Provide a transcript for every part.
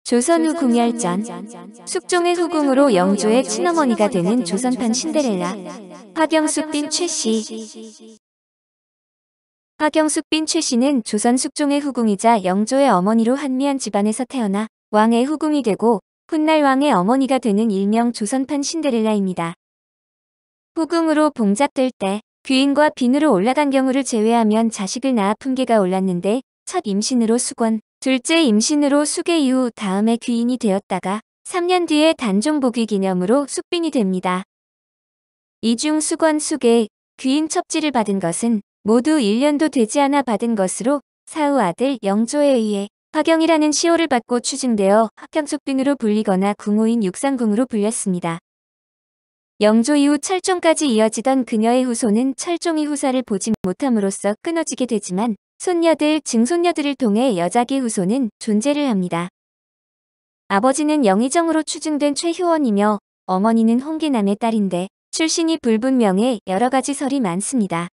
조선 후 궁열전. 숙종의 후궁으로 영조의 친어머니가 되는 조선판 신데렐라. 화경숙빈 최씨. 화경숙빈 최씨는 조선 숙종의 후궁이자 영조의 어머니로 한미한 집안에서 태어나 왕의 후궁이 되고 훗날 왕의 어머니가 되는 일명 조선판 신데렐라입니다. 후궁으로 봉작될 때 귀인과 빈으로 올라간 경우를 제외하면 자식을 낳아 품계가 올랐는데 첫 임신으로 수권, 둘째 임신으로 수계 이후 다음에 귀인이 되었다가 3년 뒤에 단종복위 기념으로 숙빈이 됩니다. 이 중 수권, 수계, 귀인 첩지를 받은 것은 모두 1년도 되지 않아 받은 것으로 사후 아들 영조에 의해 화경이라는 시호를 받고 추증되어 화경숙빈으로 불리거나 궁호인 육상궁으로 불렸습니다. 영조 이후 철종까지 이어지던 그녀의 후손은 철종이 후사를 보지 못함으로써 끊어지게 되지만 손녀들, 증손녀들을 통해 여자기 후손은 존재를 합니다. 아버지는 영의정으로 추증된 최효원이며 어머니는 홍계남의 딸인데 출신이 불분명해 여러가지 설이 많습니다.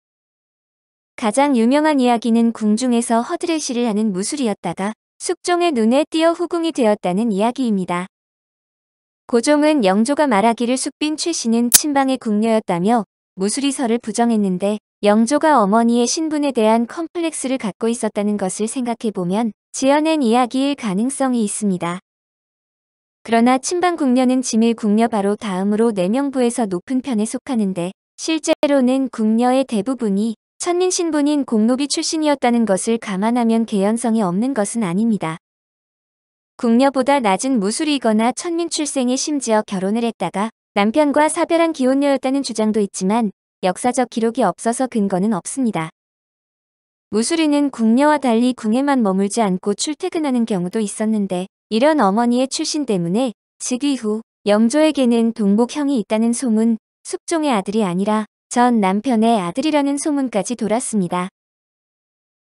가장 유명한 이야기는 궁중에서 허드레시를 하는 무술이었다가 숙종의 눈에 띄어 후궁이 되었다는 이야기입니다. 고종은 영조가 말하기를 숙빈 최씨는 친방의 궁녀였다며 무술이설을 부정했는데 영조가 어머니의 신분에 대한 컴플렉스를 갖고 있었다는 것을 생각해보면 지어낸 이야기일 가능성이 있습니다. 그러나 친방 궁녀는 지밀 궁녀 바로 다음으로 내명부에서 높은 편에 속하는데 실제로는 궁녀의 대부분이 천민 신분인 공노비 출신이었다는 것을 감안하면 개연성이 없는 것은 아닙니다. 궁녀보다 낮은 무술이거나 천민 출생에 심지어 결혼을 했다가 남편과 사별한 기혼녀였다는 주장도 있지만 역사적 기록이 없어서 근거는 없습니다. 무술이는 궁녀와 달리 궁에만 머물지 않고 출퇴근하는 경우도 있었는데 이런 어머니의 출신 때문에 즉위 후 영조에게는 동복형이 있다는 소문, 숙종의 아들이 아니라 전 남편의 아들이라는 소문까지 돌았습니다.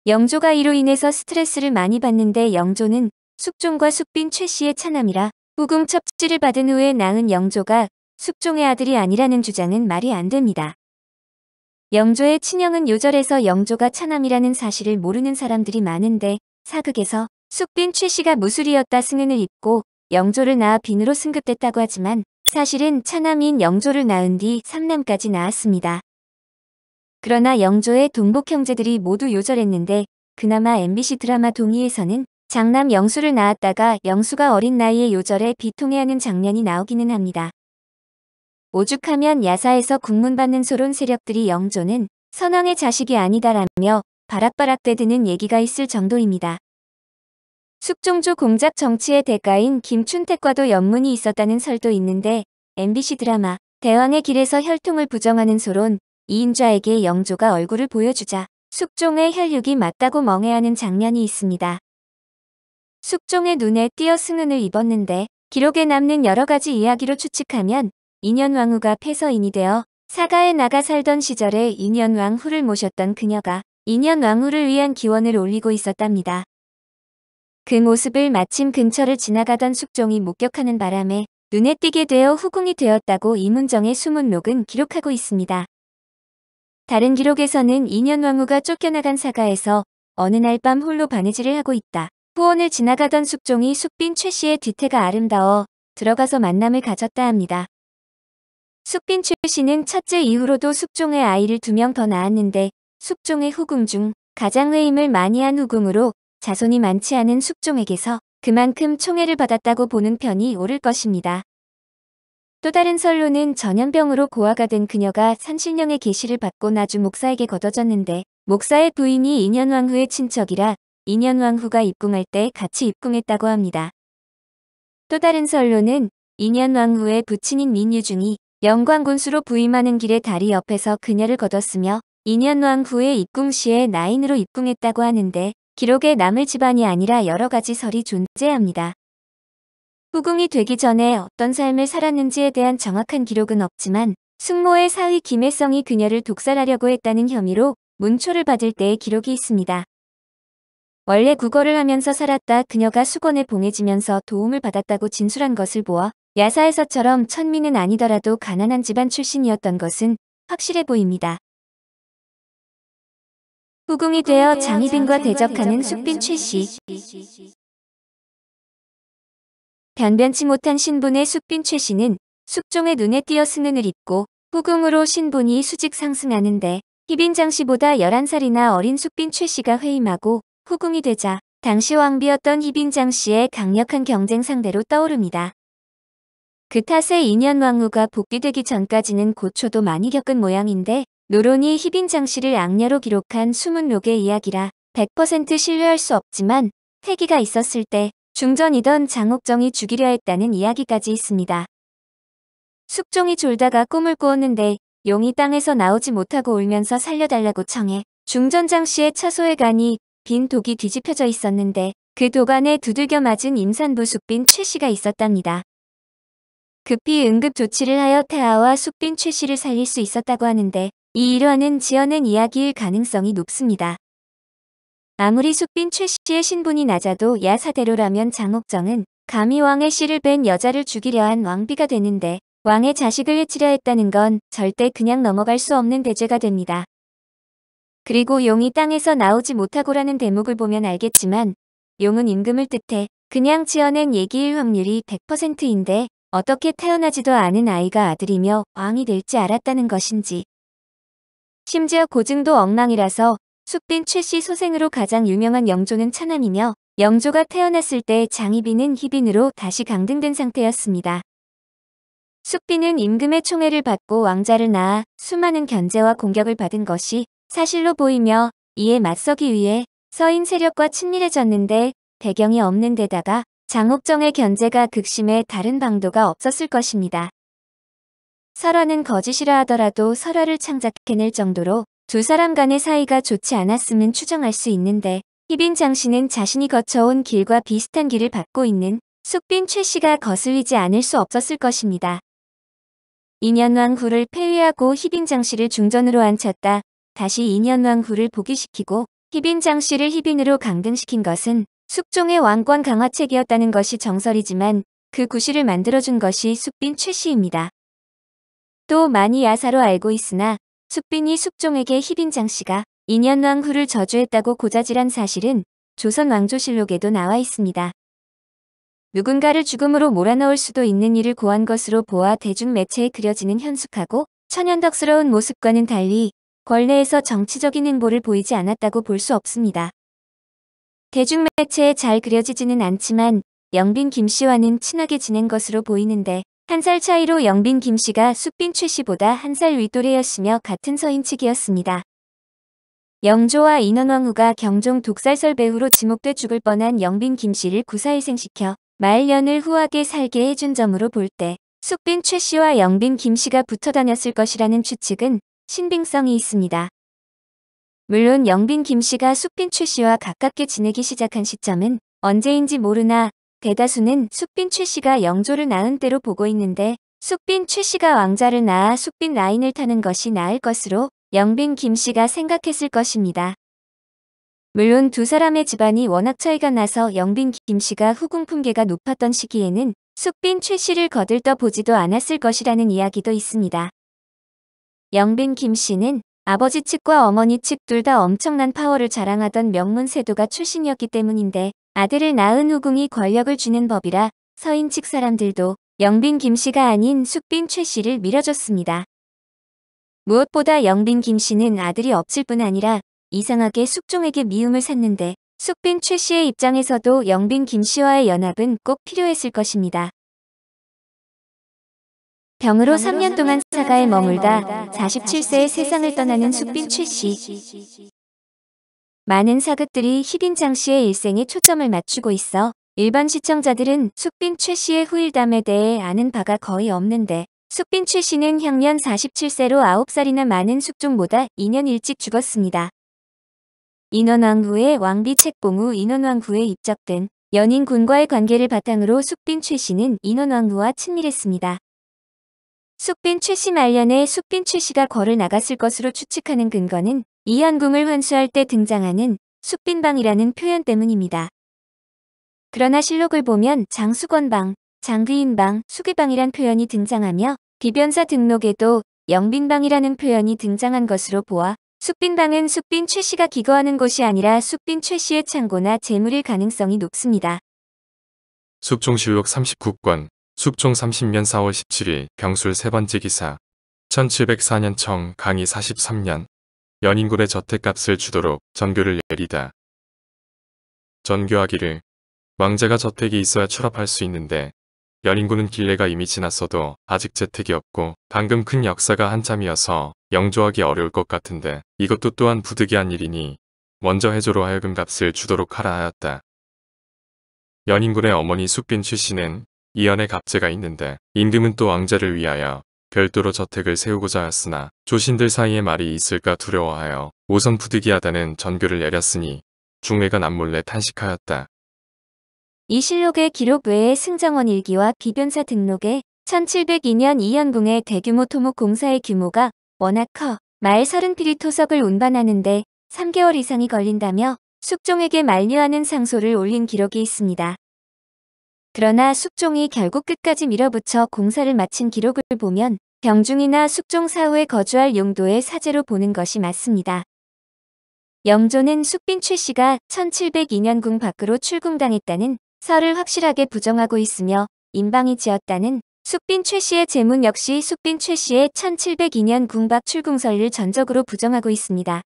영조가 이로 인해서 스트레스를 많이 받는데 영조는 숙종과 숙빈 최씨의 차남이라 후궁 첩지를 받은 후에 낳은 영조가 숙종의 아들이 아니라는 주장은 말이 안 됩니다. 영조의 친형은 요절에서 영조가 차남이라는 사실을 모르는 사람들이 많은데 사극에서 숙빈 최씨가 무술이었다 승은을 입고 영조를 낳아 빈으로 승급됐다고 하지만 사실은 차남인 영조를 낳은 뒤 3남까지 낳았습니다. 그러나 영조의 동복 형제들이 모두 요절했는데 그나마 MBC 드라마 동의에서는 장남 영수를 낳았다가 영수가 어린 나이에 요절해 비통해하는 장면이 나오기는 합니다. 오죽하면 야사에서 국문받는 소론 세력들이 영조는 선왕의 자식이 아니다라며 바락바락대드는 얘기가 있을 정도입니다. 숙종조 공작 정치의 대가인 김춘택과도 연문이 있었다는 설도 있는데 MBC 드라마 대왕의 길에서 혈통을 부정하는 소론, 이인좌에게 영조가 얼굴을 보여주자 숙종의 혈육이 맞다고 멍해하는 장면이 있습니다. 숙종의 눈에 띄어 승은을 입었는데 기록에 남는 여러가지 이야기로 추측하면 인현왕후가 패서인이 되어 사가에 나가 살던 시절에 인현왕후를 모셨던 그녀가 인현왕후를 위한 기원을 올리고 있었답니다. 그 모습을 마침 근처를 지나가던 숙종이 목격하는 바람에 눈에 띄게 되어 후궁이 되었다고 이문정의 수문록은 기록하고 있습니다. 다른 기록에서는 인현왕후가 쫓겨나간 사가에서 어느 날 밤 홀로 바느질을 하고 있다. 후원을 지나가던 숙종이 숙빈 최씨의 뒤태가 아름다워 들어가서 만남을 가졌다 합니다. 숙빈 최씨는 첫째 이후로도 숙종의 아이를 2명 더 낳았는데 숙종의 후궁 중 가장 회임을 많이 한 후궁으로 자손이 많지 않은 숙종에게서 그만큼 총애를 받았다고 보는 편이 옳을 것입니다. 또 다른 설로는 전염병으로 고아가 된 그녀가 산신령의 계시를 받고 나주 목사에게 거둬졌는데 목사의 부인이 인현왕후의 친척이라 인현왕후가 입궁할 때 같이 입궁했다고 합니다. 또 다른 설로는 인현왕후의 부친인 민유중이 영광군수로 부임하는 길에 다리 옆에서 그녀를 거뒀으며 인현왕후의 입궁 시에 나인으로 입궁했다고 하는데 기록에 남을 집안이 아니라 여러가지 설이 존재합니다. 후궁이 되기 전에 어떤 삶을 살았는지에 대한 정확한 기록은 없지만 숙모의 사위 김혜성이 그녀를 독살하려고 했다는 혐의로 문초를 받을 때의 기록이 있습니다. 원래 국어를 하면서 살았다 그녀가 수건에 봉해지면서 도움을 받았다고 진술한 것을 보아 야사에서처럼 천민은 아니더라도 가난한 집안 출신이었던 것은 확실해 보입니다. 후궁이 되어 장희빈과 대적하는 숙빈 최씨. 변변치 못한 신분의 숙빈 최 씨는 숙종의 눈에 띄어 승은을 입고 후궁으로 신분이 수직 상승하는데 희빈장 씨보다 11살이나 어린 숙빈 최 씨가 회임하고 후궁이 되자 당시 왕비였던 희빈장 씨의 강력한 경쟁 상대로 떠오릅니다. 그 탓에 인현왕후가 복귀되기 전까지는 고초도 많이 겪은 모양인데 노론이 희빈장 씨를 악녀로 기록한 숨은 록의 이야기라 100% 신뢰할 수 없지만 태기가 있었을 때 중전이던 장옥정이 죽이려 했다는 이야기까지 있습니다. 숙종이 졸다가 꿈을 꾸었는데 용이 땅에서 나오지 못하고 울면서 살려달라고 청해 중전장 씨의 처소에 가니 빈 독이 뒤집혀져 있었는데 그 독 안에 두들겨 맞은 임산부 숙빈 최 씨가 있었답니다. 급히 응급 조치를 하여 태아와 숙빈 최 씨를 살릴 수 있었다고 하는데 이 일화는 지어낸 이야기일 가능성이 높습니다. 아무리 숙빈 최 씨의 신분이 낮아도 야사대로라면 장옥정은 감히 왕의 씨를 뺀 여자를 죽이려 한 왕비가 되는데 왕의 자식을 해치려 했다는 건 절대 그냥 넘어갈 수 없는 대죄가 됩니다. 그리고 용이 땅에서 나오지 못하고라는 대목을 보면 알겠지만 용은 임금을 뜻해 그냥 지어낸 얘기일 확률이 100%인데 어떻게 태어나지도 않은 아이가 아들이며 왕이 될지 알았다는 것인지. 심지어 고증도 엉망이라서 숙빈 최 씨 소생으로 가장 유명한 영조는 차남이며 영조가 태어났을 때 장희빈은 희빈으로 다시 강등된 상태였습니다. 숙빈은 임금의 총애를 받고 왕자를 낳아 수많은 견제와 공격을 받은 것이 사실로 보이며 이에 맞서기 위해 서인 세력과 친밀해졌는데 배경이 없는 데다가 장옥정의 견제가 극심해 다른 방도가 없었을 것입니다. 설화는 거짓이라 하더라도 설화를 창작해낼 정도로 두 사람 간의 사이가 좋지 않았음은 추정할 수 있는데 희빈장 씨는 자신이 거쳐온 길과 비슷한 길을 받고 있는 숙빈 최 씨가 거슬리지 않을 수 없었을 것입니다. 인현왕후를 폐위하고 희빈장 씨를 중전으로 앉혔다. 다시 인현왕후를 복위시키고 희빈장 씨를 희빈으로 강등시킨 것은 숙종의 왕권 강화책이었다는 것이 정설이지만 그 구실을 만들어준 것이 숙빈 최 씨입니다. 또 많이 야사로 알고 있으나 숙빈이 숙종에게 희빈장 씨가 인현왕후를 저주했다고 고자질한 사실은 조선 왕조실록에도 나와 있습니다. 누군가를 죽음으로 몰아넣을 수도 있는 일을 고한 것으로 보아 대중매체에 그려지는 현숙하고 천연덕스러운 모습과는 달리 권례에서 정치적인 행보를 보이지 않았다고 볼 수 없습니다. 대중매체에 잘 그려지지는 않지만 영빈 김씨와는 친하게 지낸 것으로 보이는데 1살 차이로 영빈 김씨가 숙빈 최 씨보다 1살 윗또래였으며 같은 서인측이었습니다. 영조와 인현왕후가 경종 독살설 배후로 지목돼 죽을 뻔한 영빈 김씨를 구사일생시켜 말년을 후하게 살게 해준 점으로 볼 때 숙빈 최 씨와 영빈 김씨가 붙어 다녔을 것이라는 추측은 신빙성이 있습니다. 물론 영빈 김씨가 숙빈 최 씨와 가깝게 지내기 시작한 시점은 언제인지 모르나 대다수는 숙빈 최 씨가 영조를 낳은 때로 보고 있는데 숙빈 최 씨가 왕자를 낳아 숙빈 라인을 타는 것이 나을 것으로 영빈 김씨가 생각했을 것입니다. 물론 두 사람의 집안이 워낙 차이가 나서 영빈 김씨가 후궁 품계가 높았던 시기에는 숙빈 최 씨를 거들떠 보지도 않았을 것이라는 이야기도 있습니다. 영빈 김씨는 아버지 측과 어머니 측 둘 다 엄청난 파워를 자랑하던 명문 세도가 출신이었기 때문인데 아들을 낳은 후궁이 권력을 쥐는 법이라 서인 측 사람들도 영빈 김씨가 아닌 숙빈 최 씨를 밀어줬습니다. 무엇보다 영빈 김씨는 아들이 없을 뿐 아니라 이상하게 숙종에게 미움을 샀는데 숙빈 최 씨의 입장에서도 영빈 김씨와의 연합은 꼭 필요했을 것입니다. 병으로 3년 동안 사가에 머물다 47세에 세상을 떠나는 숙빈 최 씨. 많은 사극들이 희빈장 씨의 일생에 초점을 맞추고 있어 일반 시청자들은 숙빈 최 씨의 후일담에 대해 아는 바가 거의 없는데 숙빈 최 씨는 향년 47세로 9살이나 많은 숙종보다 2년 일찍 죽었습니다. 인현왕후의 왕비 책봉 후 인현왕후에 입적된 연인군과의 관계를 바탕으로 숙빈 최 씨는 인현왕후와 친밀했습니다. 숙빈 최 씨 말년에 숙빈 최 씨가 걸을 나갔을 것으로 추측하는 근거는 이현궁을 환수할 때 등장하는 숙빈방이라는 표현 때문입니다. 그러나 실록을 보면 장수건방, 장귀인방, 수귀방이란 표현이 등장하며 비변사 등록에도 영빈방이라는 표현이 등장한 것으로 보아 숙빈방은 숙빈 최 씨가 기거하는 곳이 아니라 숙빈 최 씨의 창고나 재물일 가능성이 높습니다. 숙종시의혹 39건, 숙종 30년 4월 17일 병술 세 번째 기사 1704년 청 강희 43년 연인군의 저택값을 주도록 전교를 내리다. 전교하기를 왕자가 저택이 있어야 출합할 수 있는데 연인군은 길래가 이미 지났어도 아직 재택이 없고 방금 큰 역사가 한참이어서 영조하기 어려울 것 같은데 이것도 또한 부득이한 일이니 먼저 해조로 하여금 값을 주도록 하라 하였다. 연인군의 어머니 숙빈 최씨는 이연의 갑제가 있는데 임금은 또 왕자를 위하여 별도로 저택을 세우고자 하였으나 조신들 사이에 말이 있을까 두려워하여 우선 부득이하다는 전교를 내렸으니 중외가 남몰래 탄식하였다. 이 실록의 기록 외에 승정원 일기와 비변사 등록에 1702년 이연궁의 대규모 토목 공사의 규모가 워낙 커 말 30필이 토석을 운반하는데 3개월 이상이 걸린다며 숙종에게 만류하는 상소를 올린 기록이 있습니다. 그러나 숙종이 결국 끝까지 밀어붙여 공사를 마친 기록을 보면 병중이나 숙종 사후에 거주할 용도의 사제로 보는 것이 맞습니다. 영조는 숙빈 최씨가 1702년 궁 밖으로 출궁당했다는 설을 확실하게 부정하고 있으며 임방이 지었다는 숙빈 최씨의 제문 역시 숙빈 최씨의 1702년 궁 밖 출궁설을 전적으로 부정하고 있습니다.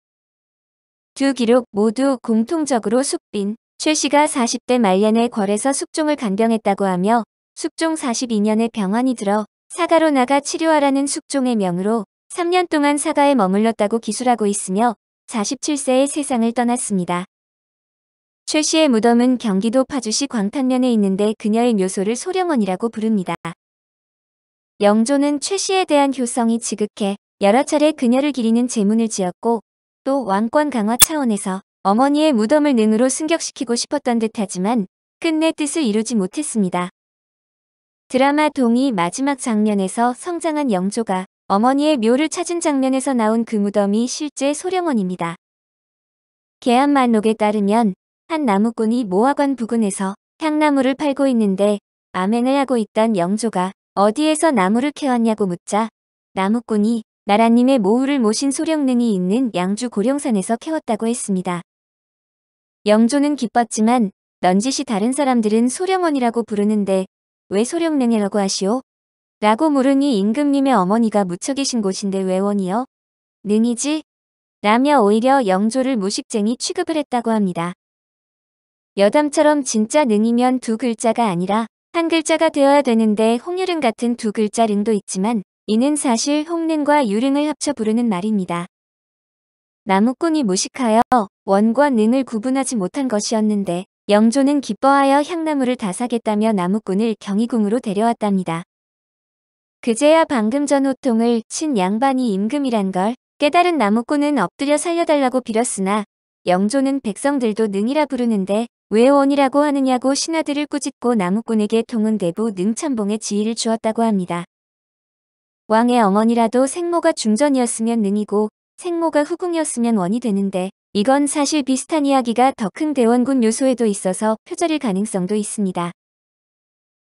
두 기록 모두 공통적으로 숙빈 최씨가 40대 말년에 궐에서 숙종을 간병했다고 하며 숙종 42년에 병환이 들어 사가로 나가 치료하라는 숙종의 명으로 3년 동안 사가에 머물렀다고 기술하고 있으며 47세에 세상을 떠났습니다. 최 씨의 무덤은 경기도 파주시 광탄면에 있는데 그녀의 묘소를 소령원이라고 부릅니다. 영조는 최 씨에 대한 효성이 지극해 여러 차례 그녀를 기리는 제문을 지었고 또 왕권 강화 차원에서 어머니의 무덤을 능으로 승격시키고 싶었던 듯하지만 끝내 뜻을 이루지 못했습니다. 드라마 동이 마지막 장면에서 성장한 영조가 어머니의 묘를 찾은 장면에서 나온 그 무덤이 실제 소령원입니다. 계암만록에 따르면 한 나무꾼이 모화관 부근에서 향나무를 팔고 있는데 암행을 하고 있던 영조가 어디에서 나무를 캐왔냐고 묻자 나무꾼이 나라님의 모후를 모신 소령능이 있는 양주 고령산에서 캐왔다고 했습니다. 영조는 기뻤지만 넌지시 다른 사람들은 소령원이라고 부르는데 왜 소령능이라고 하시오? 라고 물으니 임금님의 어머니가 묻혀 계신 곳인데 왜 원이요? 능이지? 라며 오히려 영조를 무식쟁이 취급을 했다고 합니다. 여담처럼 진짜 능이면 두 글자가 아니라 한 글자가 되어야 되는데 홍유릉 같은 두 글자 릉도 있지만 이는 사실 홍능과 유릉을 합쳐 부르는 말입니다. 나무꾼이 무식하여 원과 능을 구분하지 못한 것이었는데 영조는 기뻐하여 향나무를 다 사겠다며 나무꾼을 경희궁으로 데려왔답니다. 그제야 방금 전 호통을 친 양반이 임금이란 걸 깨달은 나무꾼은 엎드려 살려달라고 빌었으나 영조는 백성들도 능이라 부르는데 왜 원이라고 하느냐고 신하들을 꾸짖고 나무꾼에게 통은대부 능참봉의 지위를 주었다고 합니다. 왕의 어머니라도 생모가 중전이었으면 능이고 생모가 후궁이었으면 원이 되는데 이건 사실 비슷한 이야기가 덕흥대원군 묘소에도 있어서 표절일 가능성도 있습니다.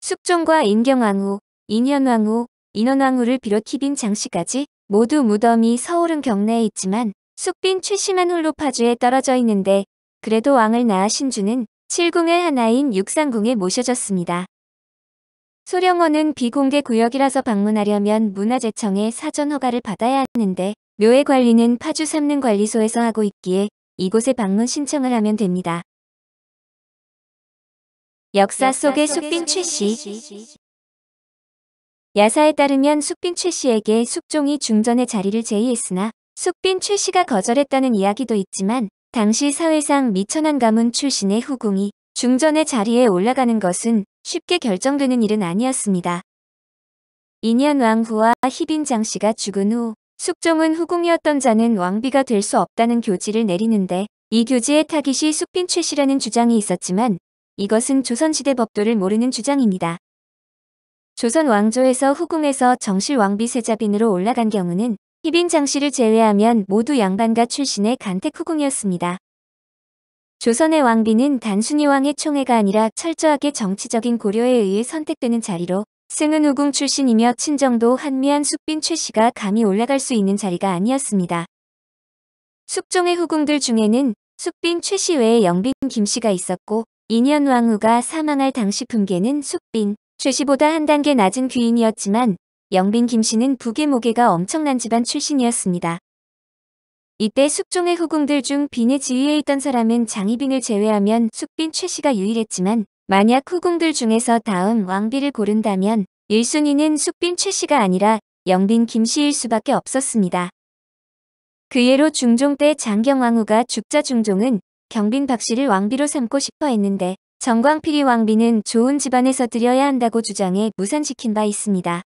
숙종과 인경왕후, 인현왕후, 인원왕후를 비롯 희빈 장씨까지 모두 무덤이 서울은 경내에 있지만 숙빈 최씨만 홀로 파주에 떨어져 있는데 그래도 왕을 낳아 신주는 7궁의 하나인 육상궁에 모셔졌습니다. 소령원은 비공개 구역이라서 방문하려면 문화재청의 사전 허가를 받아야 하는데 묘의 관리는 파주 삼릉관리소에서 하고 있기에 이곳에 방문 신청을 하면 됩니다. 역사 속의 숙빈 최씨. 야사에 따르면 숙빈 최씨에게 숙종이 중전의 자리를 제의했으나 숙빈 최씨가 거절했다는 이야기도 있지만 당시 사회상 미천한 가문 출신의 후궁이 중전의 자리에 올라가는 것은 쉽게 결정되는 일은 아니었습니다. 인현왕후와 희빈 장씨가 죽은 후 숙종은 후궁이었던 자는 왕비가 될 수 없다는 교지를 내리는데 이 교지의 타깃이 숙빈 최씨라는 주장이 있었지만 이것은 조선시대 법도를 모르는 주장입니다. 조선 왕조에서 후궁에서 정실 왕비 세자빈으로 올라간 경우는 희빈 장씨를 제외하면 모두 양반가 출신의 간택 후궁이었습니다. 조선의 왕비는 단순히 왕의 총애가 아니라 철저하게 정치적인 고려에 의해 선택되는 자리로 승은 후궁 출신이며 친정도 한미한 숙빈 최씨가 감히 올라갈 수 있는 자리가 아니었습니다. 숙종의 후궁들 중에는 숙빈 최씨 외에 영빈 김씨가 있었고 인현왕후가 사망할 당시 품계는 숙빈, 최씨보다 한 단계 낮은 귀인이었지만 영빈 김씨는 북의 모계가 엄청난 집안 출신이었습니다. 이때 숙종의 후궁들 중 빈의 지위에 있던 사람은 장희빈을 제외하면 숙빈 최씨가 유일했지만 만약 후궁들 중에서 다음 왕비를 고른다면 1순위는 숙빈 최씨가 아니라 영빈 김씨일 수밖에 없었습니다. 그 예로 중종 때 장경왕후가 죽자 중종은 경빈 박씨를 왕비로 삼고 싶어 했는데 정광필이 왕비는 좋은 집안에서 드려야 한다고 주장해 무산시킨 바 있습니다.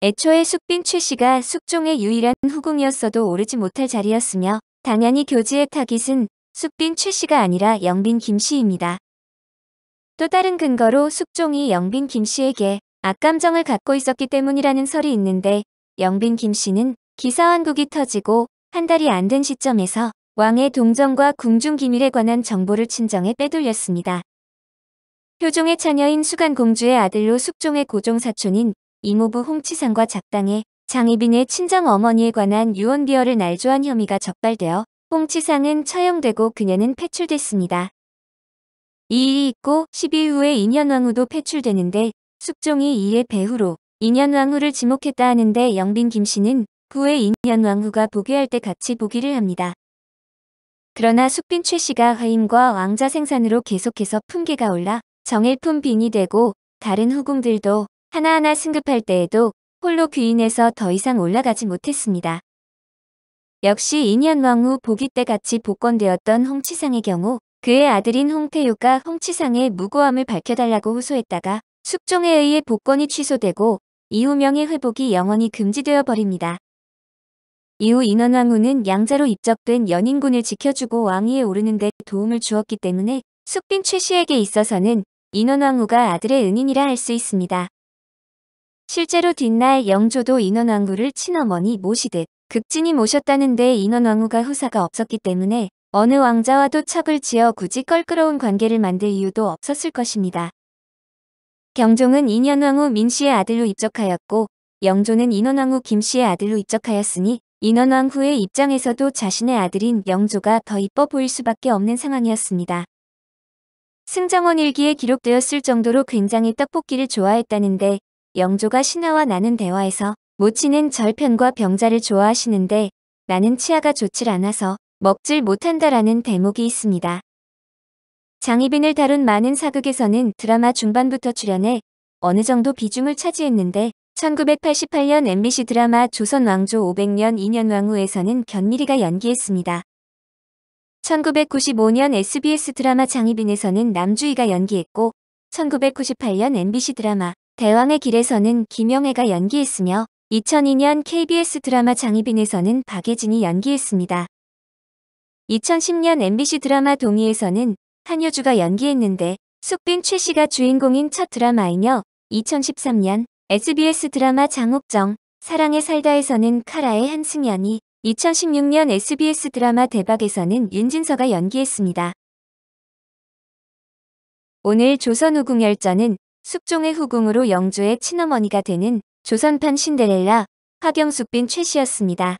애초에 숙빈 최씨가 숙종의 유일한 후궁이었어도 오르지 못할 자리였으며 당연히 교지의 타깃은 숙빈 최씨가 아니라 영빈 김씨입니다. 또 다른 근거로 숙종이 영빈 김씨에게 악감정을 갖고 있었기 때문이라는 설이 있는데 영빈 김씨는 기사환국이 터지고 한 달이 안 된 시점에서 왕의 동정과 궁중 기밀에 관한 정보를 친정에 빼돌렸습니다. 효종의 처녀인 수간공주의 아들로 숙종의 고종사촌인 이모부 홍치상과 작당해 장희빈의 친정 어머니에 관한 유언비어를 날조한 혐의가 적발되어 홍치상은 처형되고 그녀는 패출됐습니다. 이 일이 있고 10일 후에 인현왕후도 패출되는데 숙종이 이에 배후로 인현왕후를 지목했다 하는데 영빈 김씨는 후에 인현왕후가 복위할 때 같이 복위를 합니다. 그러나 숙빈 최씨가 화임과 왕자 생산으로 계속해서 품계가 올라 정일품 빈이 되고 다른 후궁들도 하나하나 승급할 때에도 홀로 귀인에서 더 이상 올라가지 못했습니다. 역시 인현왕후 복위 때 같이 복권되었던 홍치상의 경우 그의 아들인 홍태효가 홍치상의 무고함을 밝혀달라고 호소했다가 숙종에 의해 복권이 취소되고 이후 명예 회복이 영원히 금지되어 버립니다. 이후 인현왕후는 양자로 입적된 연인군을 지켜주고 왕위에 오르는 데 도움을 주었기 때문에 숙빈 최씨에게 있어서는 인현왕후가 아들의 은인이라 할 수 있습니다. 실제로 뒷날 영조도 인현왕후를 친어머니 모시듯 극진히 모셨다는데 인현왕후가 후사가 없었기 때문에 어느 왕자와도 척을 지어 굳이 껄끄러운 관계를 만들 이유도 없었을 것입니다. 경종은 인현왕후 민씨의 아들로 입적하였고 영조는 인현왕후 김씨의 아들로 입적하였으니 인현왕후의 입장에서도 자신의 아들인 영조가 더 이뻐 보일 수밖에 없는 상황이었습니다. 승정원 일기에 기록되었을 정도로 굉장히 떡볶이를 좋아했다는데 영조가 신하와 나눈 대화에서 모친은 절편과 병자를 좋아하시는데 나는 치아가 좋질 않아서 먹질 못한다라는 대목이 있습니다. 장희빈을 다룬 많은 사극에서는 드라마 중반부터 출연해 어느 정도 비중을 차지했는데 1988년 MBC 드라마 조선왕조 500년 인현왕후에서는 견미리가 연기했습니다. 1995년 SBS 드라마 장희빈에서는 남주희가 연기했고 1998년 MBC 드라마 대왕의 길에서는 김영애가 연기했으며 2002년 KBS 드라마 장희빈에서는 박예진이 연기했습니다. 2010년 MBC 드라마 동의에서는 한효주가 연기했는데 숙빈 최씨가 주인공인 첫 드라마이며 2013년 SBS 드라마 장옥정 사랑에 살다에서는 카라의 한승연이 2016년 SBS 드라마 대박에서는 윤진서가 연기했습니다. 오늘 조선후궁열전은 숙종의 후궁으로 영조의 친어머니가 되는 조선판 신데렐라 화경숙빈 최씨였습니다.